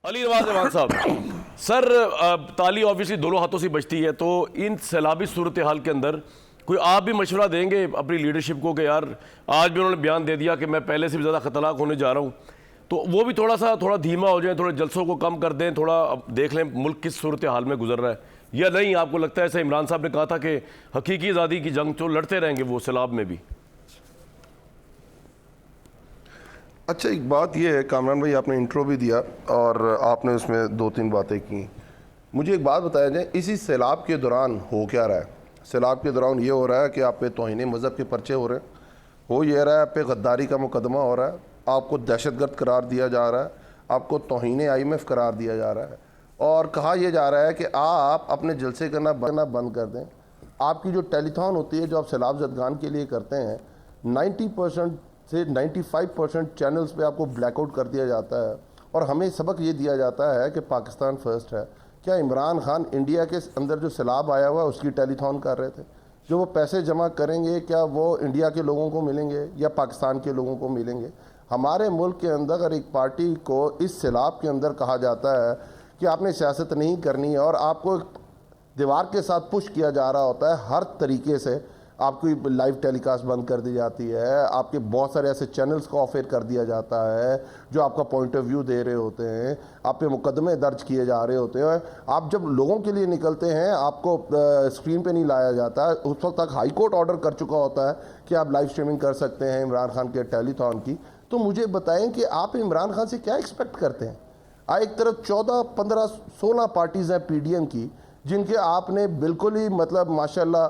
अली नवाज अमान साहब, सर ताली ऑब्वियसली दोनों हाथों से बजती है, तो इन सैलाबी सूरत हाल के अंदर कोई आप भी मशवरा देंगे अपनी लीडरशिप को कि यार आज भी उन्होंने बयान दे दिया कि मैं पहले से भी ज़्यादा खतरनाक होने जा रहा हूँ, तो वो भी थोड़ा धीमा हो जाए, थोड़े जलसों को कम कर दें, थोड़ा देख लें मुल्क किस सूरत हाल में गुजर रहा है, या नहीं आपको लगता है ऐसा इमरान साहब ने कहा था कि हकीकी आज़ादी की जंग तो लड़ते रहेंगे वो सैलाब में भी? अच्छा, एक बात यह है कामरान भाई, आपने इंट्रो भी दिया और आपने उसमें 2-3 बातें की। मुझे एक बात बताया जाए, इसी सैलाब के दौरान हो क्या रहा है? सैलाब के दौरान ये हो रहा है कि आप पे तौहीन मज़हब के पर्चे हो रहे हैं, हो ये रहा है आप पे गद्दारी का मुकदमा हो रहा है, आपको दहशतगर्द करार दिया जा रहा है, आपको तौहीन IMF करार दिया जा रहा है, और कहा यह जा रहा है कि आप अपने जलसे करना बंद कर दें। आपकी जो टेलीथॉन होती है जो आप सैलाब ज़दगान के लिए करते हैं, 90% से 95% चैनल्स पे आपको ब्लैकआउट कर दिया जाता है, और हमें सबक ये दिया जाता है कि पाकिस्तान फर्स्ट है। क्या इमरान खान इंडिया के अंदर जो सैलाब आया हुआ है उसकी टेलीथॉन कर रहे थे? जो वो पैसे जमा करेंगे क्या वो इंडिया के लोगों को मिलेंगे या पाकिस्तान के लोगों को मिलेंगे? हमारे मुल्क के अंदर अगर एक पार्टी को इस सैलाब के अंदर कहा जाता है कि आपने सियासत नहीं करनी है और आपको दीवार के साथ पुश किया जा रहा होता है, हर तरीके से आपकी लाइव टेलीकास्ट बंद कर दी जाती है, आपके बहुत सारे ऐसे चैनल्स को ऑफ एयर कर दिया जाता है जो आपका पॉइंट ऑफ व्यू दे रहे होते हैं, आप पे मुकदमे दर्ज किए जा रहे होते हैं। आप जब लोगों के लिए निकलते हैं आपको स्क्रीन पे नहीं लाया जाता, उस वक्त तक हाई कोर्ट ऑर्डर कर चुका होता है कि आप लाइव स्ट्रीमिंग कर सकते हैं इमरान खान के टेलीथॉन की। तो मुझे बताएं कि आप इमरान खान से क्या एक्सपेक्ट करते हैं? एक तरफ 14, 15, 16 पार्टीज़ हैं PDM की जिनके आपने बिल्कुल ही मतलब माशाल्लाह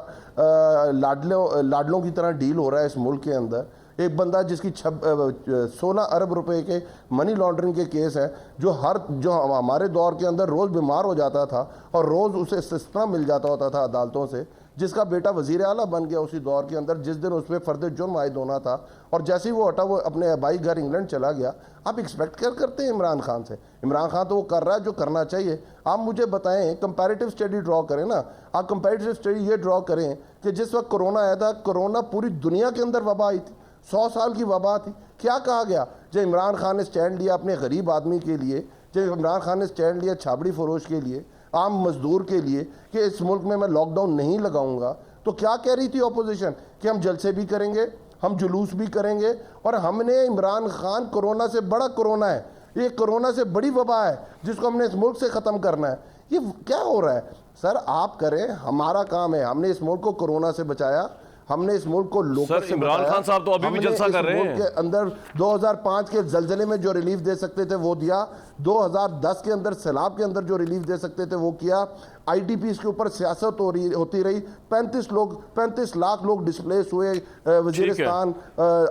लाडलों की तरह डील हो रहा है इस मुल्क के अंदर। एक बंदा जिसकी 16 अरब रुपए के मनी लॉन्ड्रिंग के केस हैं, जो हमारे दौर के अंदर रोज़ बीमार हो जाता था और रोज़ उसे इस्तिस्ना मिल जाता होता था अदालतों से, जिसका बेटा वज़ीर आला बन गया उसी दौर के अंदर जिस दिन उस पर फ़र्द जुर्म आयद होना था, और जैसे ही वो हटा वो अपने भाई घर इंग्लैंड चला गया। आप एक्सपेक्ट क्या करते हैं इमरान खान से? इमरान खान तो वो कर रहा है जो करना चाहिए। आप मुझे बताएं, कंपैरेटिव स्टडी ड्रॉ करें ना, आप कंपैरेटिव स्टडी ये ड्रॉ करें कि जिस वक्त कोरोना आया था, कोरोना पूरी दुनिया के अंदर वबा आई थी, 100 साल की वबा थी। क्या कहा गया? जब इमरान खान ने स्टैंड लिया अपने गरीब आदमी के लिए, जब इमरान खान ने स्टैंड लिया छाबड़ी फरोश के लिए, आम मजदूर के लिए कि इस मुल्क में मैं लॉकडाउन नहीं लगाऊंगा, तो क्या कह रही थी अपोजिशन कि हम जलसे भी करेंगे, हम जुलूस भी करेंगे, और हमने इमरान खान कोरोना से बड़ा कोरोना है, ये कोरोना से बड़ी वबा है जिसको हमने इस मुल्क से ख़त्म करना है। ये क्या हो रहा है? सर आप करें, हमारा काम है, हमने इस मुल्क को कोरोना से बचाया, हमने इस मुल्क को लोकल से इमरान खान साहब तो अभी भी जलसा कर रहे हैं। के अंदर 2005 के जलजले में जो रिलीफ दे सकते थे वो दिया, 2010 के अंदर सैलाब के अंदर जो रिलीफ दे सकते थे वो किया। IDPs के ऊपर सियासत होती रही, 35 लाख लोग डिस्प्लेस हुए वजीरिस्तान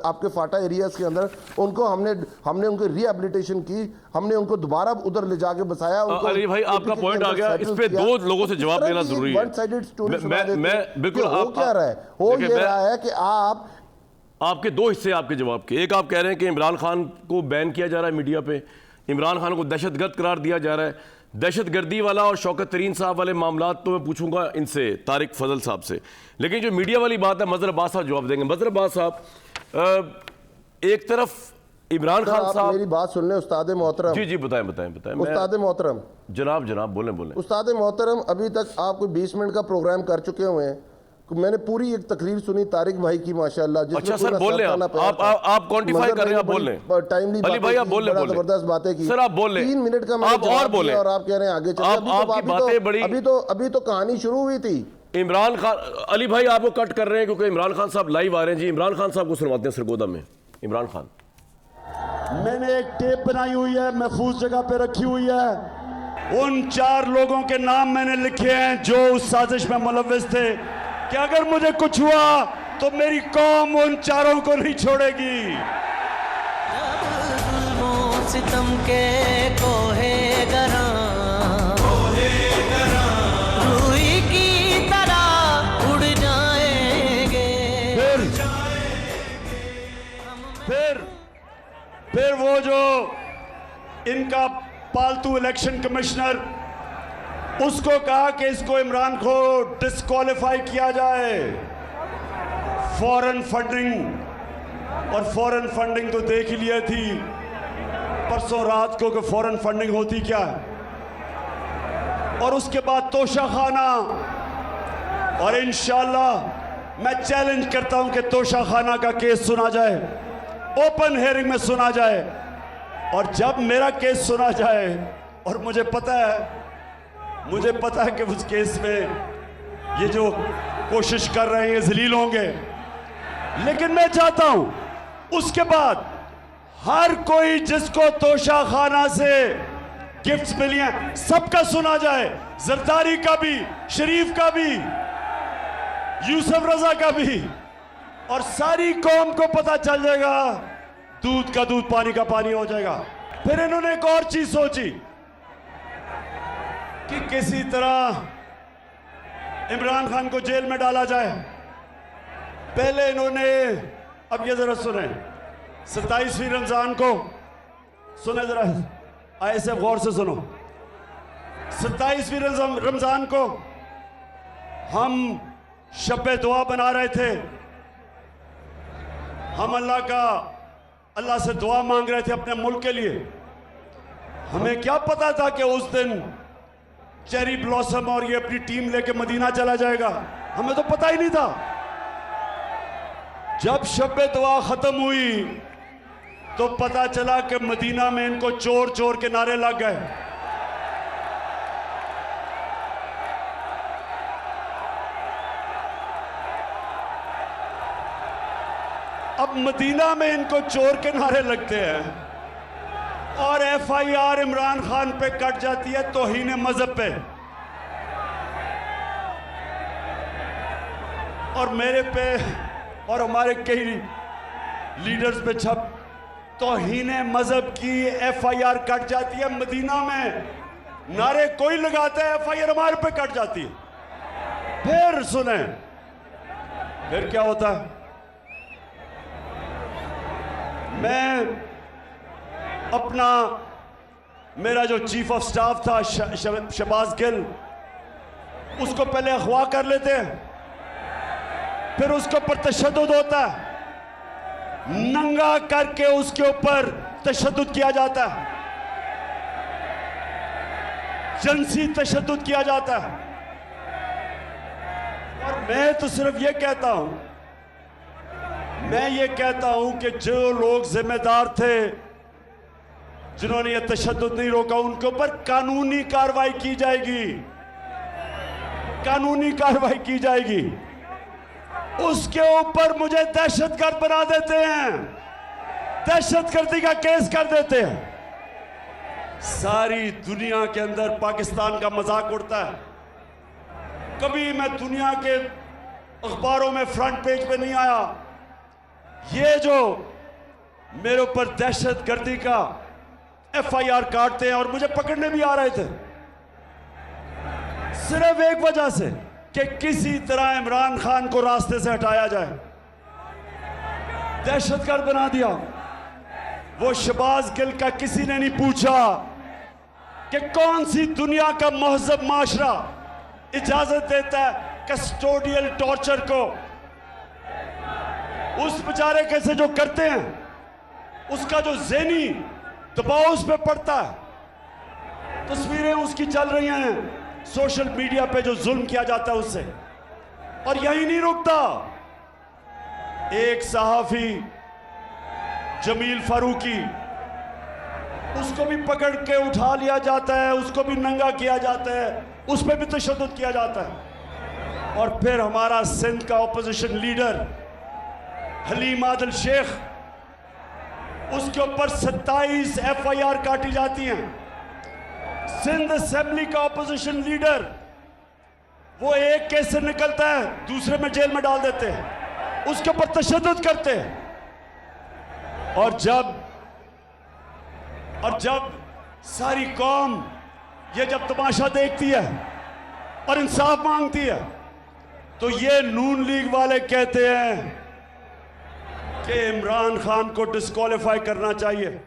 आपके फाटा एरियाज के अंदर, उनको हमने उनकी रिहेबिलिटेशन की, हमने उनको दोबारा उधर ले जाके बसाया। अली भाई आपका पॉइंट आ गया, इस पे 2 लोगों से जवाब देना जरूरी है। मैं बिल्कुल हो क्या रहा है, हो ये रहा है कि आपके 2 हिस्से आपके जवाब के। एक आप कह रहे हैं कि इमरान खान को बैन किया जा रहा है मीडिया पे, इमरान खान को दहशतगर्द करार दिया जा रहा है। दहशतगर्दी वाला और शौकत तरीन साहब वाले मामला तो मैं पूछूंगा इनसे, तारिक फजल साहब से, लेकिन जो मीडिया वाली बात है मजहर अब्बास साहब जवाब देंगे। मजहर अब्बास साहब, एक तरफ इमरान खान साहब, मेरी बात सुन लें उस्ताद मोहतरम। जी बताएं उस्ताद मोहतरम। जनाब बोलें। उस्ताद मोहतरम, अभी तक आप कोई 20 मिनट का प्रोग्राम कर चुके हुए हैं। मैंने पूरी एक तकरीर सुनी तारिक भाई की माशाल्लाह। अच्छा सर बोल लें, आप क्वांटिफाई कर रहे हैं, आप बोल लें। टाइमली अली भाई आप बोल लें, जबरदस्त बातें की सर, आप बोल लें। 3 मिनट का आप और बोलें और आप कह रहे हैं आगे चलिए। अभी तो कहानी शुरू हुई थी। इमरान खान, अली भाई आपको कट कर रहे हैं क्योंकि इमरान खान साहब लाइव आ रहे हैं। जी इमरान खान साहब को सुनवाते हैं सरगोदा में। इमरान खान, मैंने एक टेप बनाई हुई है, महफूज जगह पे रखी हुई है। उन 4 लोगों के नाम मैंने लिखे हैं जो उस साजिश में मुलव्विस थे कि अगर मुझे कुछ हुआ तो मेरी कौम उन 4 को नहीं छोड़ेगी। सितम के कोहे गरा रूई की तरह उड़ जाएंगे। फिर वो जो इनका पालतू इलेक्शन कमिश्नर, उसको कहा कि इसको इमरान को डिस्क्वालीफाई किया जाए। फॉरेन फंडिंग तो देख ही लिया थी परसों रात को कि फौरन फंडिंग होती क्या है, और उसके बाद तोशाखाना, और इंशाल्लाह मैं चैलेंज करता हूं कि तोशाखाना का केस सुना जाए, ओपन हेयरिंग में सुना जाए। और जब मेरा केस सुना जाए, और मुझे पता है कि उस केस में ये जो कोशिश कर रहे हैं ये जलील होंगे, लेकिन मैं चाहता हूं उसके बाद हर कोई जिसको तोशाखाना से गिफ्ट्स मिली हैं सबका सुना जाए, जरदारी का भी, शरीफ का भी, यूसुफ रजा का भी, और सारी कौम को पता चल जाएगा, दूध का दूध पानी का पानी हो जाएगा। फिर इन्होंने एक और चीज सोची कि किसी तरह इमरान खान को जेल में डाला जाए। पहले इन्होंने, अब ये जरा सुने, 27वीं रमजान को सुने, जरा ऐसे गौर से सुनो, 27वीं रमजान को हम शब दुआ बना रहे थे, हम अल्लाह से दुआ मांग रहे थे अपने मुल्क के लिए। हमें क्या पता था कि उस दिन चेरी ब्लॉसम और ये अपनी टीम लेके मदीना चला जाएगा, हमें तो पता ही नहीं था। जब शब दुआ खत्म हुई तो पता चला कि मदीना में इनको चोर चोर के नारे लग गए। अब मदीना में इनको चोर के नारे लगते हैं और FIR इमरान खान पे कट जाती है तौहीन मजहब पे, और मेरे पे और हमारे कई लीडर्स पे छप तौहीन मजहब की FIR कट जाती है। मदीना में नारे कोई लगाता है, FIR हमारे पे कट जाती है। फिर सुने, फिर क्या होता है, मैं अपना, मेरा जो चीफ ऑफ स्टाफ था शहबाज गिल, उसको पहले अगवा कर लेते हैं, फिर उसके ऊपर तशद्दुद होता है, नंगा करके उसके ऊपर तशद्दुद किया जाता है, जिनसी तशद्दुद किया जाता है। और मैं तो सिर्फ ये कहता हूं, मैं ये कहता हूं कि जो लोग जिम्मेदार थे, जिन्होंने ये तशद्दुद नहीं रोका, उनके ऊपर कानूनी कार्रवाई की जाएगी, कानूनी कार्रवाई की जाएगी। उसके ऊपर मुझे दहशतगर्द बना देते हैं, दहशतगर्दी का केस कर देते हैं। सारी दुनिया के अंदर पाकिस्तान का मजाक उड़ता है। कभी मैं दुनिया के अखबारों में फ्रंट पेज पे नहीं आया। ये जो मेरे ऊपर दहशतगर्दी का FIR काटते हैं, और मुझे पकड़ने भी आ रहे थे, सिर्फ एक वजह से कि किसी तरह इमरान खान को रास्ते से हटाया जाए, दहशतगर्द बना दिया। वो शहबाज गिल का किसी ने नहीं पूछा कि कौन सी दुनिया का महजब माशरा इजाजत देता है कस्टोडियल टॉर्चर को। उस बेचारे कैसे जो करते हैं, उसका जो ज़हनी दबाव उस पर पड़ता है। तस्वीरें उसकी चल रही हैं सोशल मीडिया पे, जो जुल्म किया जाता है उससे। और यही नहीं रुकता, एक सहाफी जमील फारूकी, उसको भी पकड़ के उठा लिया जाता है, उसको भी नंगा किया जाता है, उस पर भी तशद्दुद किया जाता है। और फिर हमारा सिंध का ऑपोजिशन लीडर हलीम आदिल शेख, उसके ऊपर 27 FIR काटी जाती हैं। सिंध असेंबली का ऑपोजिशन लीडर, वो एक केस से निकलता है दूसरे में जेल में डाल देते हैं, उसके ऊपर तशद्दुद करते हैं। और जब सारी कौम ये जब तमाशा देखती है और इंसाफ मांगती है, तो ये नून लीग वाले कहते हैं कि इमरान खान को डिस्क्वालीफाई करना चाहिए।